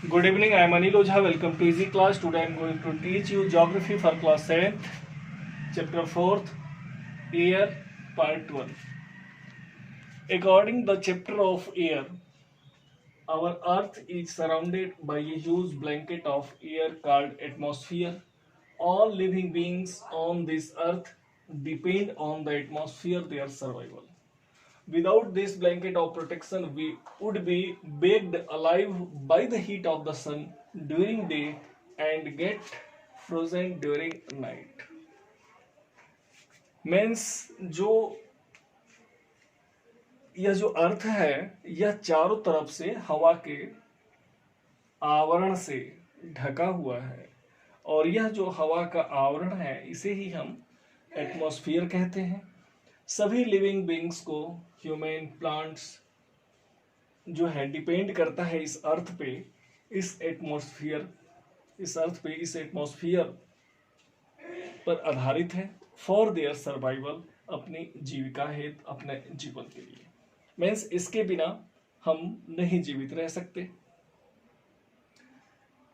Good evening, I am Anil Ojha. Welcome to Easy Class. Today I am going to teach you Geography for class 7th, chapter 4th, Air, part 1. According to the chapter of air, our earth is surrounded by a huge blanket of air called atmosphere. All living beings on this earth depend on the atmosphere their survival. Without this blanket of protection, we would be baked alive by the heat of the sun during day and get frozen during night. Means जो यह जो अर्थ है यह चारों तरफ से हवा के आवरण से ढका हुआ है और यह जो हवा का आवरण है इसे ही हम एटमॉस्फेयर कहते हैं। सभी लिविंग बींग्स को ह्यूमन प्लांट्स जो है डिपेंड करता है इस अर्थ पे, इस एटमॉस्फेयर पर आधारित है फॉर देयर सर्वाइवल, अपनी जीविका हेतु, अपने जीवन के लिए। मीन्स इसके बिना हम नहीं जीवित रह सकते।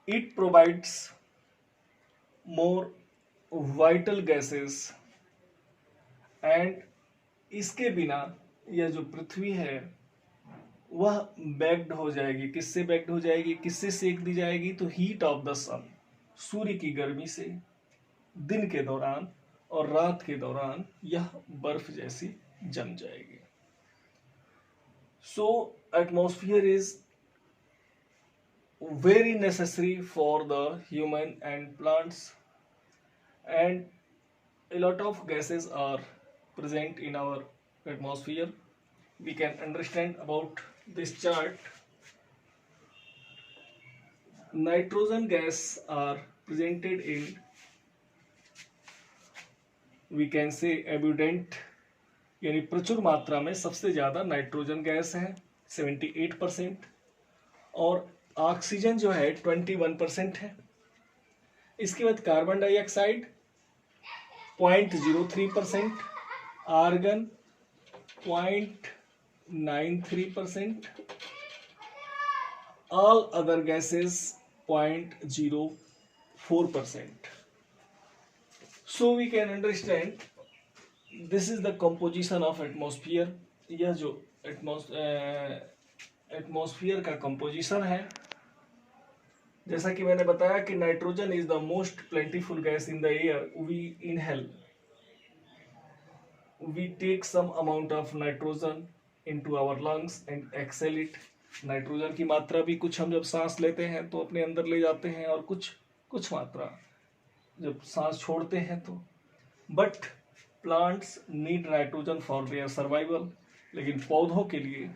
It provides more vital gases and इसके बिना यह जो पृथ्वी है वह बेक्ड हो जाएगी। किससे बेक्ड हो जाएगी, किससे सेक दी जाएगी? तो हीट ऑफ द सन, सूर्य की गर्मी से दिन के दौरान और रात के दौरान यह बर्फ जैसी जम जाएगी। So atmosphere is very necessary for the human and plants, and a lot of gases are present in our atmosphere. We can understand about this chart. Nitrogen gas are presented in, we can say, abundant, यानी प्रचुर मात्रा में सबसे ज़्यादा nitrogen gas है 78%, और oxygen जो है 21% है। इसके बाद carbon dioxide 0.03%, argon 0.93%, all other gases 0.04%. So we can understand this is the composition of atmosphere. यह जो एटमॉस्फेयर का कंपोजिशन है, जैसा कि मैंने बताया कि nitrogen is the most plentiful gas in the air we inhale. We take some amount of nitrogen into our lungs and exhale it. Nitrogen की मात्रा भी कुछ हम जब सांस लेते हैं तो अपने अंदर ले जाते हैं और कुछ मात्रा जब सांस छोड़ते हैं तो। But plants need nitrogen for their survival, लेकिन पौधों के लिए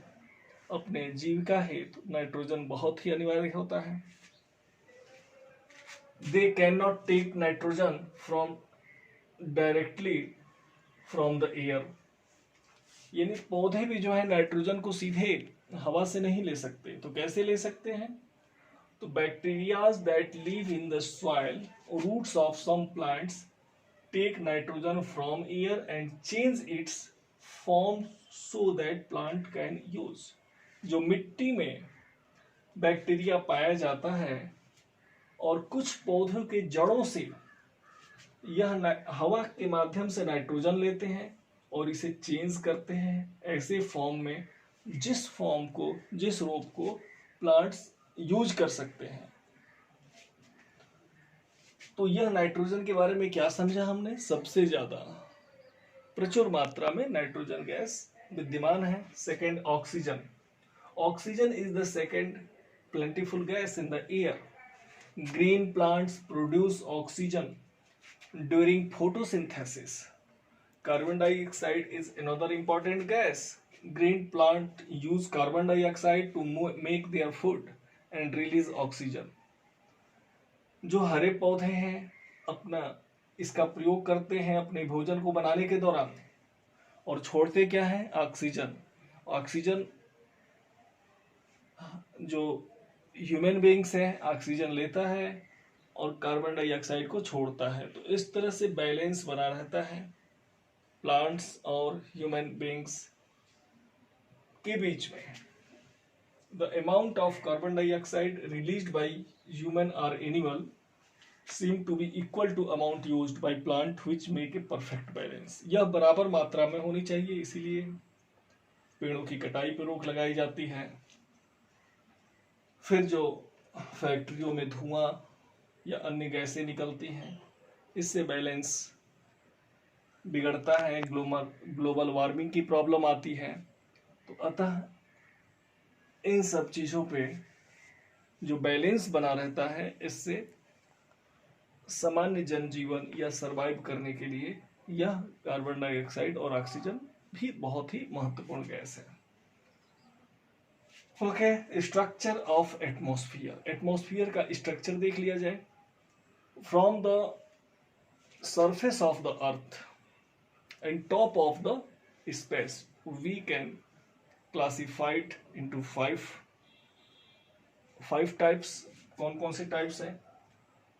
अपने जीविका हेतु नाइट्रोजन बहुत ही अनिवार्य होता है। They can not take nitrogen directly from the air, यानी पौधे भी जो है नाइट्रोजन को सीधे हवा से नहीं ले सकते। तो कैसे ले सकते हैं? तो bacterias that live in the soil, roots of some plants take nitrogen from air and change its form so that plant can use. जो मिट्टी में बैक्टीरिया पाया जाता है और कुछ पौधों के जड़ों से यह हवा के माध्यम से नाइट्रोजन लेते हैं और इसे चेंज करते हैं ऐसे फॉर्म में जिस रूप को प्लांट्स यूज कर सकते हैं। तो यह नाइट्रोजन के बारे में क्या समझा हमने? सबसे ज्यादा प्रचुर मात्रा में नाइट्रोजन गैस विद्यमान है। Second, oxygen. Oxygen is the second plentiful gas in the air. Green plants produce oxygen during photosynthesis. Carbon dioxide is another important gas. Green plant use carbon dioxide to make their food and release oxygen. जो हरे पौधे हैं अपना इसका प्रयोग करते हैं अपने भोजन को बनाने के दौरान और छोड़ते क्या है? ऑक्सीजन। ऑक्सीजन जो ह्यूमन बीइंग्स है ऑक्सीजन लेता है और कार्बन डाइऑक्साइड को छोड़ता है। तो इस तरह से बैलेंस बना रहता है प्लांट्स और ह्यूमन बीइंग्स के बीच में। The amount of carbon dioxide released by human और animal seem to be equal to amount used by plant which make a perfect balance। यह बराबर मात्रा में होनी चाहिए, इसीलिए पेड़ों की कटाई पर रोक लगाई जाती है। फिर जो फैक्ट्रियों में धुआं या अन्य गैसें निकलती हैं, इससे बैलेंस बिगड़ता है, ग्लोबल वार्मिंग की प्रॉब्लम आती है। तो अतः इन सब चीज़ों पे जो बैलेंस बना रहता है, इससे सामान्य जनजीवन या सरवाइव करने के लिए यह कार्बन डाइऑक्साइड और ऑक्सीजन भी बहुत ही महत्वपूर्ण गैस है। Okay, structure of atmosphere. Atmosphere का स्ट्रक्चर देख लिया जाए। From the surface of the earth and top of the space we can classified into five types. कौन कौन से टाइप्स हैं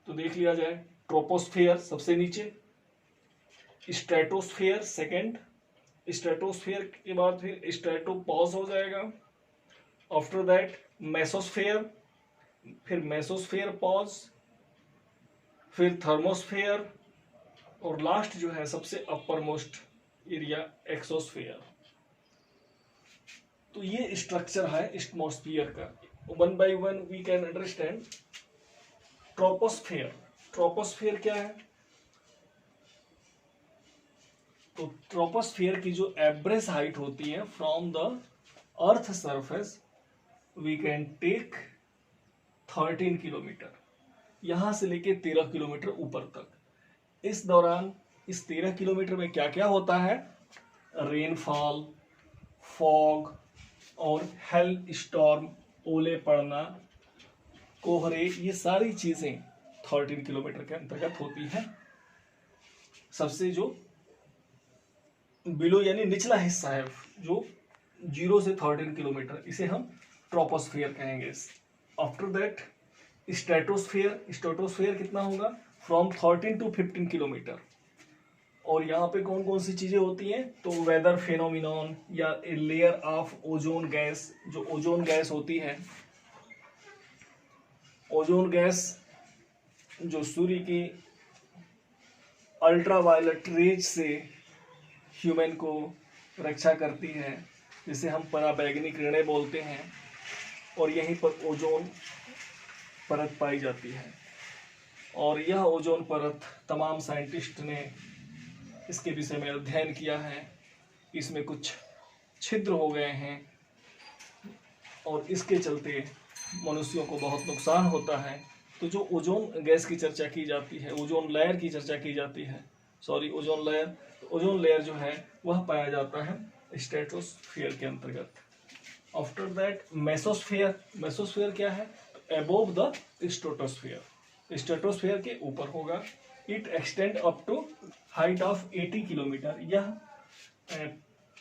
तो देख लिया जाए। ट्रोपोस्फेयर सबसे नीचे, स्ट्रेटोस्फेयर सेकंड, स्ट्रेटोस्फेयर के बाद फिर स्ट्रेटोपॉज हो जाएगा। आफ्टर दैट मेसोस्फेयर, फिर मेसोस्फेयर पॉज, फिर थर्मोस्फेयर, और लास्ट जो है सबसे अपर मोस्ट एरिया एक्सोस्फेयर। तो ये स्ट्रक्चर है एटमॉस्फेयर का। One by one we can understand. Troposphere, troposphere क्या है? तो ट्रोपोस्फेयर की जो एवरेज हाइट होती है from the earth surface we can take 13 kilometre, यहां से लेके 13 किलोमीटर ऊपर तक। इस दौरान इस 13 किलोमीटर में क्या क्या होता है? रेनफॉल, फॉग और हेल स्टॉर्म, ओले पड़ना, कोहरे, ये सारी चीजें 13 किलोमीटर के अंतर्गत होती है। सबसे जो बिलो यानी निचला हिस्सा है, जो 0 से 13 किलोमीटर, इसे हम ट्रोपोस्फेयर कहेंगे। आफ्टर दैट स्ट्रेटोस्फेयर, स्ट्रेटोस्फेयर कितना होगा? From 13 to 15 kilometre. और यहाँ पे कौन कौन सी चीजें होती हैं? तो वेदर फेनोमिनॉन या लेयर ऑफ ओजोन गैस, जो ओजोन गैस होती है, ओजोन गैस जो सूर्य की अल्ट्रावायलेट रेज से ह्यूमन को रक्षा करती है, जिसे हम पराबैंगनी किरणें बोलते हैं, और यहीं पर ओजोन परत पाई जाती है। और यह ओजोन परत तमाम साइंटिस्ट ने इसके विषय में अध्ययन किया है। इसमें कुछ छिद्र हो गए हैं और इसके चलते मनुष्यों को बहुत नुकसान होता है। तो जो ओजोन गैस की चर्चा की जाती है, ओजोन लेयर की चर्चा की जाती है, ओजोन लेयर, तो ओजोन लेयर जो है वह पाया जाता है स्ट्रेटोस्फीयर के अंतर्गत। आफ्टर दैट मेसोस्फीयर, मेसोस्फीयर क्या है? अबोव द स्ट्रेटोस्फीयर, स्ट्रेटोस्फीयर के ऊपर होगा। It extend up to height of 80 kilometre, यह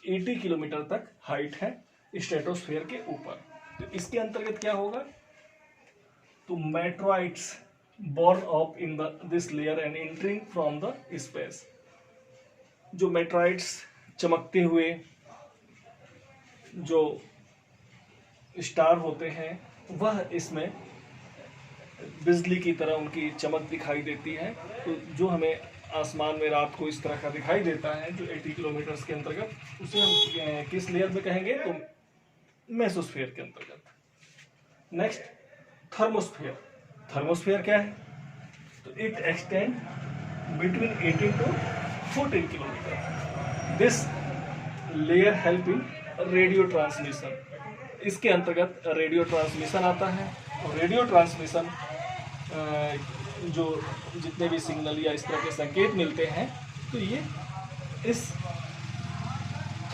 80 किलोमीटर तक हाइट है स्ट्रेटोस्फीयर के ऊपर। तो इसके अंतर्गत क्या होगा? तो मेट्रोइड्स born up in this layer and entering from the space। जो मेट्राइड्स चमकते हुए जो स्टार होते हैं, वह इसमें बिजली की तरह उनकी चमक दिखाई देती है। तो जो हमें आसमान में रात को इस तरह का दिखाई देता है, जो 80 किलोमीटर के अंतर्गत, उसे हम किस लेयर में कहेंगे? तो मेसोस्फीयर के अंतर्गत। Next thermosphere. थर्मोस्फीयर क्या है? तो it extend between 18 to 14 kilometre. This layer help in radio transmission. इसके अंतर्गत रेडियो ट्रांसमिशन आता है। और रेडियो ट्रांसमिशन जो जितने भी सिग्नल या इस तरह के संकेत मिलते हैं, तो ये इस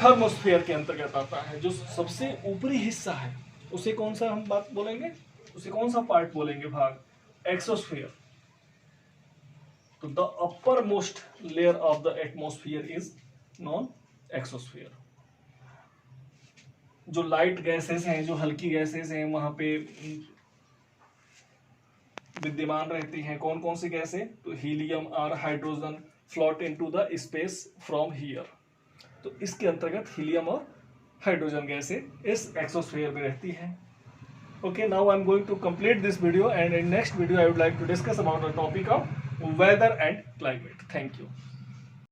थर्मोस्फीयर के अंतर्गत आता है। जो सबसे ऊपरी हिस्सा है, उसे कौन सा हम बात बोलेंगे? उसे कौन सा पार्ट बोलेंगे? भाग, एक्सोस्फीयर। तो the upper most layer of the atmosphere is non exosphere. जो लाइट गैसेस हैं, जो हल्की गैसेस हैं, वहां पे विद्यमान रहती हैं। कौन कौन सी गैसें? तो हीलियम और hydrogen float into the space from here. तो इसके अंतर्गत हीलियम और हाइड्रोजन गैसें इस एक्सोस्फीयर में रहती हैं। Okay, now I'm going to complete this video, and in next video I would like to discuss about the topic of weather and climate. Thank you.